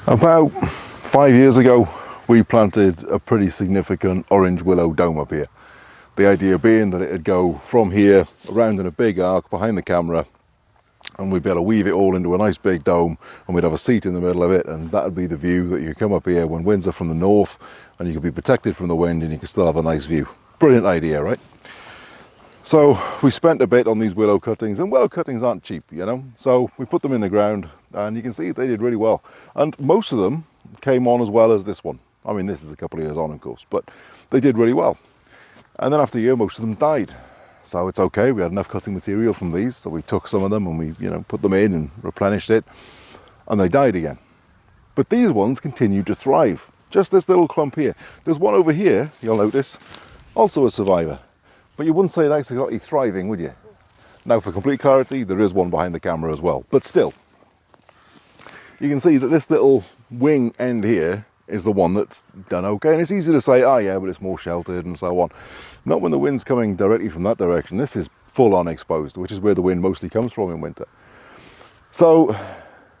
About 5 years ago, we planted a pretty significant orange willow dome up here. The idea being that it'd go from here around in a big arc behind the camera, and we'd be able to weave it all into a nice big dome, and we'd have a seat in the middle of it, and that would be the view that you come up here when winds are from the north, and you could be protected from the wind and you can still have a nice view. Brilliant idea, right? So we spent a bit on these willow cuttings, and willow cuttings aren't cheap, you know, so we put them in the ground, and you can see they did really well, and most of them came on as well as this one. I mean, this is a couple of years on, of course, but they did really well. And then after a year, most of them died. So it's okay, we had enough cutting material from these, so we took some of them and we, put them in and replenished it, and they died again. But these ones continued to thrive. Just this little clump here. There's one over here, you'll notice, also a survivor. But you wouldn't say that's exactly thriving, would you? Now, for complete clarity, there is one behind the camera as well, but still. You can see that this little wing end here is the one that's done okay, and it's easy to say, oh yeah, but it's more sheltered and so on. Not when the wind's coming directly from that direction. This is full on exposed, which is where the wind mostly comes from in winter. So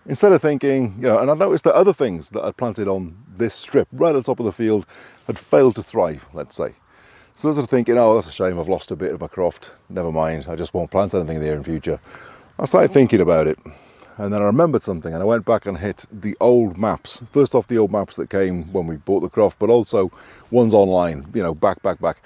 instead of thinking, and I noticed that other things that I'd planted on this strip right at the top of the field had failed to thrive, let's say. So instead of thinking, oh, that's a shame, I've lost a bit of my croft, never mind, I just won't plant anything there in future, I started thinking about it. And then I remembered something, and I went back and hit the old maps. First off, the old maps that came when we bought the croft, but also ones online, back.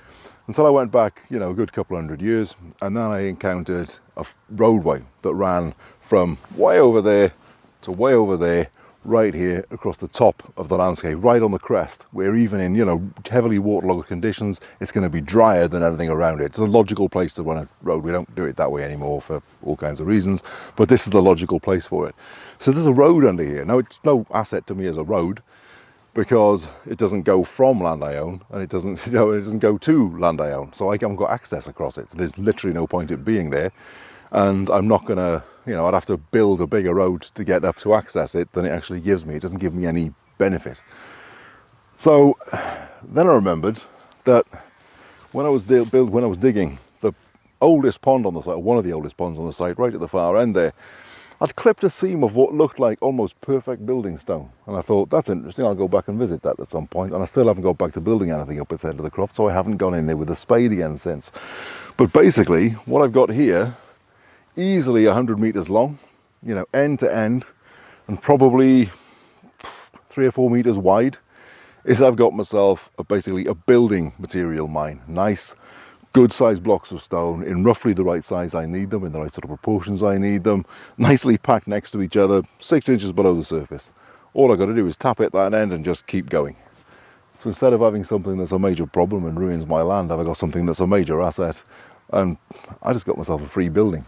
Until I went back, a good couple of 100 years, and then I encountered a roadway that ran from way over there to way over there, right here across the top of the landscape, right on the crest, where even in, heavily waterlogged conditions, it's going to be drier than anything around it. It's a logical place to run a road. We don't do it that way anymore for all kinds of reasons, but this is the logical place for it. So there's a road under here. Now, it's no asset to me as a road, because it doesn't go from land I own, and it doesn't, it doesn't go to land I own. So I haven't got access across it. So there's literally no point in being there. And I'm not gonna, I'd have to build a bigger road to get up to access it than it actually gives me. It doesn't give me any benefit. So then I remembered that when I was digging, the oldest pond on the site, or one of the oldest ponds on the site, right at the far end there, I'd clipped a seam of what looked like almost perfect building stone. And I thought, that's interesting, I'll go back and visit that at some point. And I still haven't got back to building anything up at the end of the croft, so I haven't gone in there with a spade again since. But basically, what I've got here, easily 100 meters long, end to end, and probably 3 or 4 meters wide, is I've got myself basically a building material mine. Nice, good sized blocks of stone in roughly the right size I need them, in the right sort of proportions I need them, nicely packed next to each other, 6 inches below the surface. All I've got to do is tap it that end and just keep going. So instead of having something that's a major problem and ruins my land, I've got something that's a major asset, and I just got myself a free building.